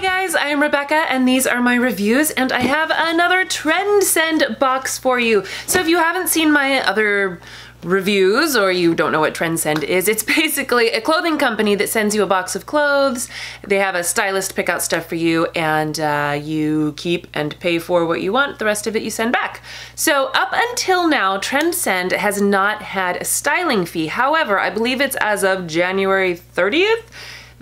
guys, I am Rebecca and these are my reviews and I have another TRENDSEND box for you. So if you haven't seen my other reviews or you don't know what TRENDSEND is, it's basically a clothing company that sends you a box of clothes. They have a stylist pick out stuff for you and you keep and pay for what you want. The rest of it you send back. So up until now, TRENDSEND has not had a styling fee. However, I believe it's as of January 30th.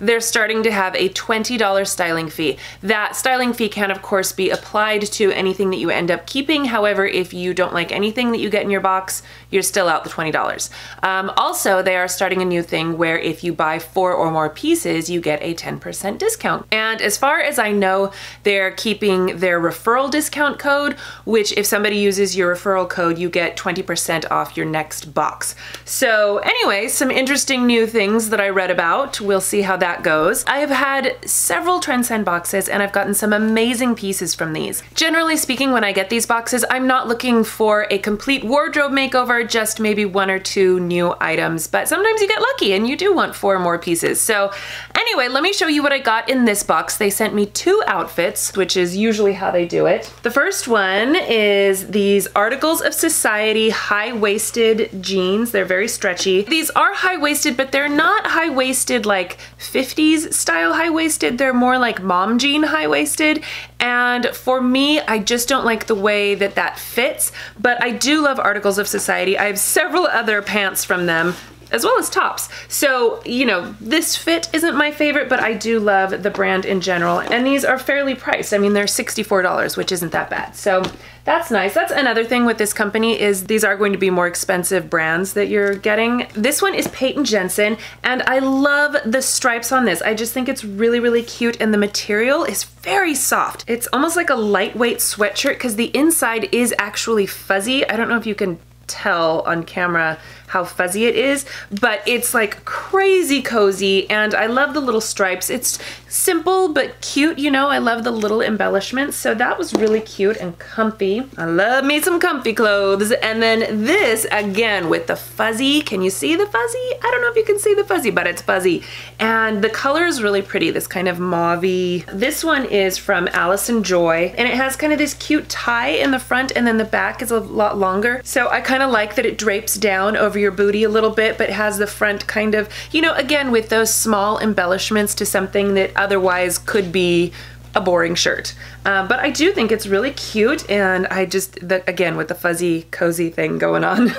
They're starting to have a $20 styling fee. That styling fee can of course be applied to anything that you end up keeping. However, if you don't like anything that you get in your box, you're still out the $20. Also, they are starting a new thing where if you buy 4 or more pieces, you get a 10% discount. And as far as I know, they're keeping their referral discount code, which if somebody uses your referral code, you get 20% off your next box. So anyway, some interesting new things that I read about. We'll see how that goes. I have had several TRENDSEND boxes and I've gotten some amazing pieces from these. Generally speaking, when I get these boxes, I'm not looking for a complete wardrobe makeover, just maybe 1 or 2 new items, but sometimes you get lucky and you do want 4 more pieces. So anyway, let me show you what I got in this box. They sent me 2 outfits, which is usually how they do it. The first one is these Articles of Society high-waisted jeans. They're very stretchy. These are high-waisted, but they're not high-waisted like 50s style high-waisted. They're more like mom jean high-waisted. And for me, I just don't like the way that that fits, but I do love Articles of Society. I have several other pants from them, as well as tops. So, you know, this fit isn't my favorite, but I do love the brand in general. And these are fairly priced. I mean, they're $64, which isn't that bad. So that's nice. That's another thing with this company is these are going to be more expensive brands that you're getting. This one is Peyton Jensen, and I love the stripes on this. I just think it's really, really cute, and the material is very soft. It's almost like a lightweight sweatshirt because the inside is actually fuzzy. I don't know if you can tell on camera how fuzzy it is, but it's like crazy cozy, and I love the little stripes. It's simple but cute, you know. I love the little embellishments, so that was really cute and comfy. I love me some comfy clothes. And then this, again, with the fuzzy. Can you see the fuzzy? I don't know if you can see the fuzzy, but it's fuzzy. And the color is really pretty, this kind of mauve-y. This one is from Allison Joy, and it has kind of this cute tie in the front, and then the back is a lot longer. So I kind of like that it drapes down over your booty a little bit, but has the front kind of, you know, again, with those small embellishments to something that otherwise could be a boring shirt. But I do think it's really cute, and I just, again, with the fuzzy, cozy thing going on.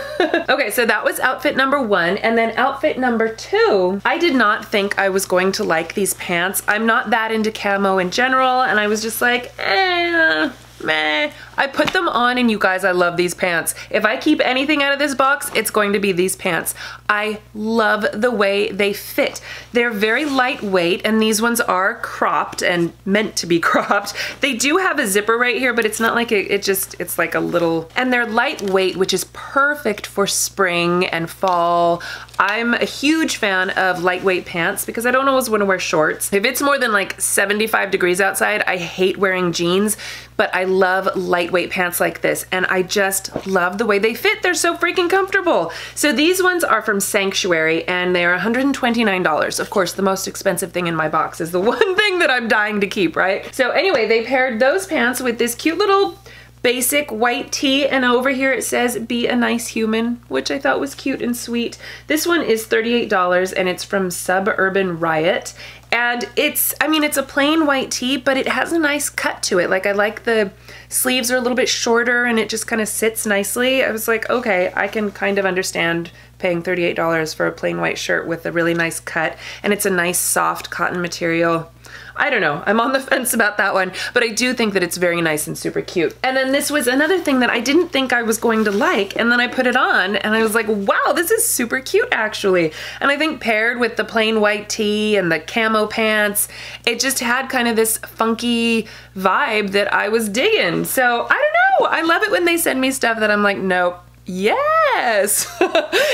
Okay, so that was outfit number 1, and then outfit number 2, I did not think I was going to like these pants. I'm not that into camo in general, and I was just like, meh. I put them on, and you guys, I love these pants. If I keep anything out of this box, it's going to be these pants. I love the way they fit. They're very lightweight, and these ones are cropped and meant to be cropped. They do have a zipper right here, but it's not like it's like a little, and they're lightweight, which is perfect for spring and fall. I'm a huge fan of lightweight pants because I don't always want to wear shorts. If it's more than like 75 degrees outside, I hate wearing jeans, but I love lightweight pants like this, and I just love the way they fit. They're so freaking comfortable. So these ones are from Sanctuary, and they are $129. Of course, the most expensive thing in my box is the one thing that I'm dying to keep, right? So anyway, they paired those pants with this cute little basic white tee, and over here it says "Be a Nice Human," which I thought was cute and sweet. This one is $38, and it's from Suburban Riot. And it's, I mean, it's a plain white tee, but it has a nice cut to it. Like, I like the sleeves are a little bit shorter and it just kind of sits nicely. I was like, okay, I can kind of understand paying $38 for a plain white shirt with a really nice cut. And it's a nice soft cotton material. I don't know, I'm on the fence about that one, but I do think that it's very nice and super cute. And then this was another thing that I didn't think I was going to like, and then I put it on and I was like, wow, this is super cute actually. And I think paired with the plain white tee and the camo pants, it just had kind of this funky vibe that I was digging. So I don't know, I love it when they send me stuff that I'm like, nope. Yes.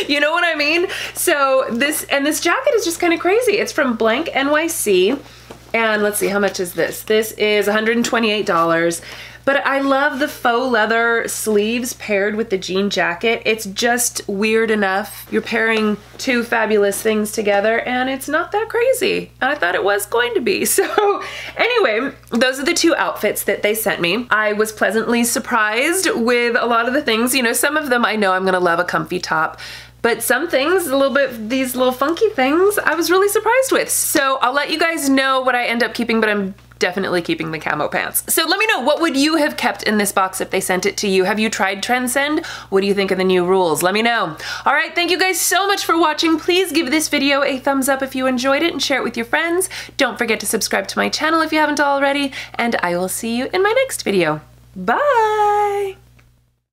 You know what I mean? So this jacket is just kind of crazy. It's from Blank NYC. And let's see, how much is this? This is $128. But I love the faux leather sleeves paired with the jean jacket. It's just weird enough. You're pairing two fabulous things together and it's not that crazy. I thought it was going to be. So anyway, those are the two outfits that they sent me. I was pleasantly surprised with a lot of the things. You know, some of them I know I'm gonna love a comfy top, but some things, these little funky things, I was really surprised with. So I'll let you guys know what I end up keeping, but I'm definitely keeping the camo pants. So let me know, what would you have kept in this box if they sent it to you? Have you tried TRENDSEND? What do you think of the new rules? Let me know. All right, thank you guys so much for watching. Please give this video a thumbs up if you enjoyed it and share it with your friends. Don't forget to subscribe to my channel if you haven't already, and I will see you in my next video. Bye!